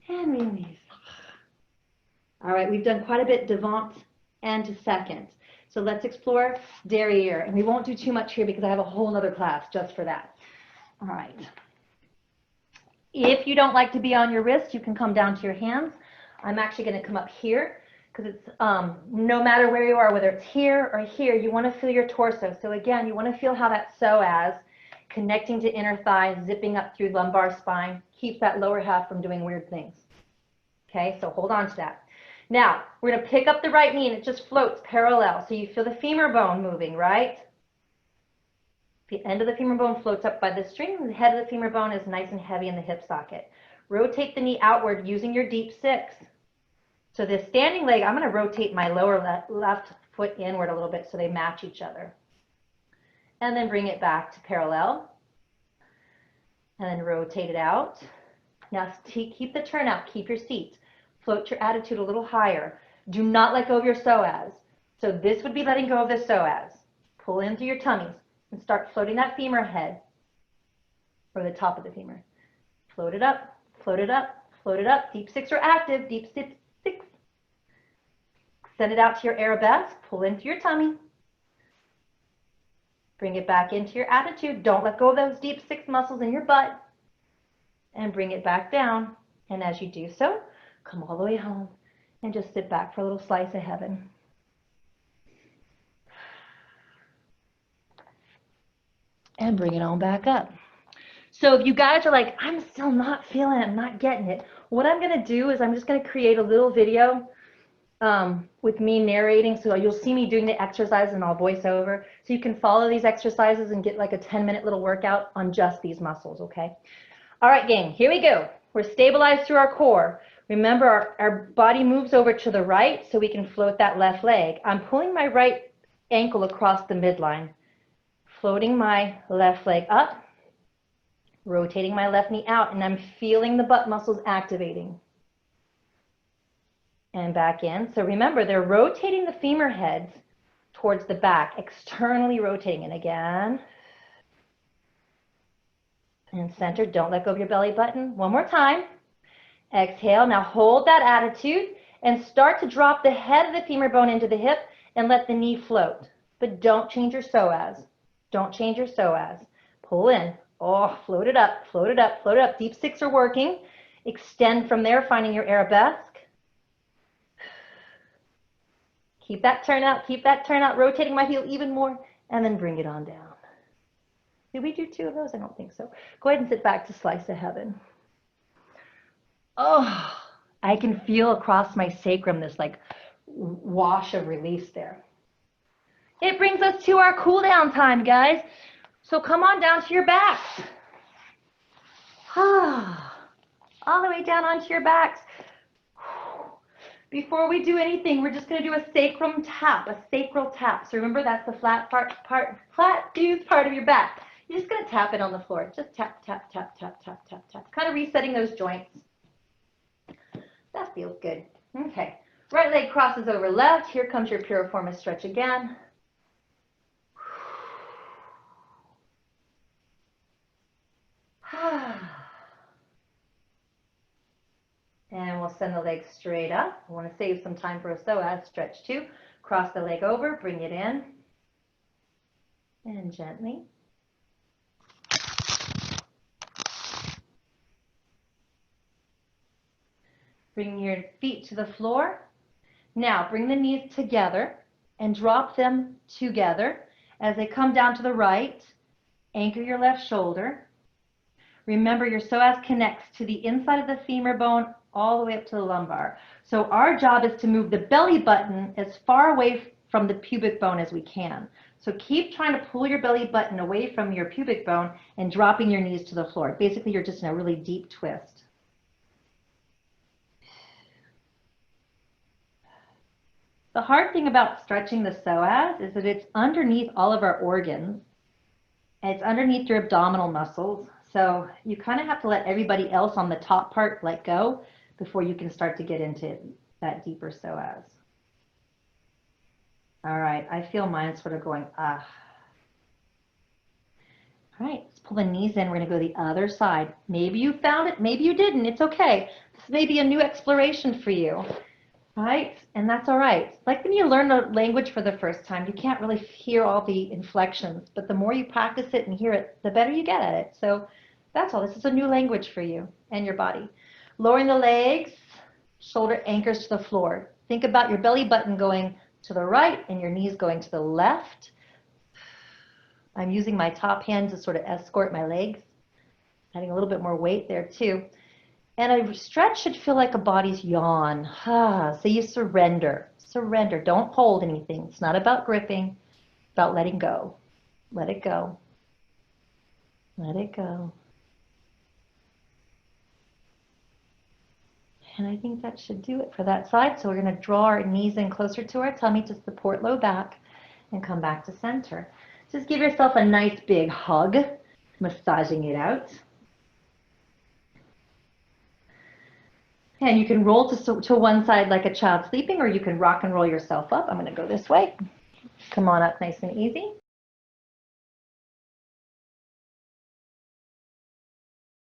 A: And release. All right, we've done quite a bit devant and to second. So let's explore derriere. And we won't do too much here because I have a whole other class just for that. All right. If you don't like to be on your wrist, you can come down to your hands. I'm actually going to come up here because it's no matter where you are, whether it's here or here, you want to feel your torso. So again, you want to feel how that psoas connecting to inner thigh, zipping up through lumbar spine, keeps that lower half from doing weird things. Okay, so hold on to that. Now, we're going to pick up the right knee and it just floats parallel. So you feel the femur bone moving, right? The end of the femur bone floats up by the string. The head of the femur bone is nice and heavy in the hip socket. Rotate the knee outward using your deep six. So this standing leg, I'm going to rotate my lower left foot inward a little bit so they match each other. And then bring it back to parallel. And then rotate it out. Now keep the turnout, keep your seat. Float your attitude a little higher. Do not let go of your psoas. So this would be letting go of the psoas. Pull in through your tummies and start floating that femur head or the top of the femur. Float it up, float it up, float it up. Deep six are active, deep six. Send it out to your arabesque. Pull in through your tummy. Bring it back into your attitude. Don't let go of those deep six muscles in your butt. And bring it back down. And as you do so, come all the way home and just sit back for a little slice of heaven. And bring it on back up. So if you guys are like, I'm still not feeling it, I'm not getting it, what I'm going to do is I'm just going to create a little video with me narrating. So you'll see me doing the exercise and I'll voice over. So you can follow these exercises and get like a 10-minute little workout on just these muscles, okay? All right, gang, here we go. We're stabilized through our core. Remember, our body moves over to the right so we can float that left leg. I'm pulling my right ankle across the midline, floating my left leg up, rotating my left knee out, and I'm feeling the butt muscles activating. And back in. So remember, they're rotating the femur heads towards the back, externally rotating. And again. And center. Don't let go of your belly button. One more time. Exhale. Now hold that attitude and start to drop the head of the femur bone into the hip and let the knee float. But don't change your psoas. Don't change your psoas. Pull in. Oh, float it up, float it up, float it up. Deep six are working. Extend from there, finding your arabesque. Keep that turnout, rotating my heel even more, and then bring it on down. Did we do 2 of those? I don't think so. Go ahead and sit back to slice of heaven. Oh, I can feel across my sacrum this like wash of release there. It brings us to our cool down time, guys. So come on down to your backs. All the way down onto your backs. Before we do anything, we're just going to do a sacrum tap, a sacral tap. So remember, that's the flat fused part of your back. You're just going to tap it on the floor. Just tap, tap, tap, tap, tap, tap, tap. Kind of resetting those joints. That feels good. Okay. Right leg crosses over left. Here comes your piriformis stretch again. And we'll send the legs straight up. I want to save some time for a psoas stretch too. Cross the leg over, bring it in, and gently. Bring your feet to the floor. Now bring the knees together and drop them together. As they come down to the right, anchor your left shoulder. Remember, your psoas connects to the inside of the femur bone all the way up to the lumbar. So our job is to move the belly button as far away from the pubic bone as we can. So keep trying to pull your belly button away from your pubic bone and dropping your knees to the floor. Basically, you're just in a really deep twist. The hard thing about stretching the psoas is that it's underneath all of our organs. It's underneath your abdominal muscles. So you kind of have to let everybody else on the top part let go before you can start to get into that deeper psoas. All right, I feel mine sort of going, ah. All right, let's pull the knees in. We're going to go the other side. Maybe you found it, maybe you didn't. It's okay. This may be a new exploration for you. All right, and that's all right. Like when you learn a language for the first time, you can't really hear all the inflections, but the more you practice it and hear it, the better you get at it. So that's all. This is a new language for you and your body. Lowering the legs, shoulder anchors to the floor. Think about your belly button going to the right and your knees going to the left. I'm using my top hand to sort of escort my legs, adding a little bit more weight there too. And a stretch should feel like a body's yawn. So you surrender. Surrender. Don't hold anything. It's not about gripping. It's about letting go. Let it go. Let it go. And I think that should do it for that side. So we're going to draw our knees in closer to our tummy to support low back and come back to center. Just give yourself a nice big hug, massaging it out. And you can roll to one side like a child sleeping, or you can rock and roll yourself up. I'm going to go this way. Come on up nice and easy.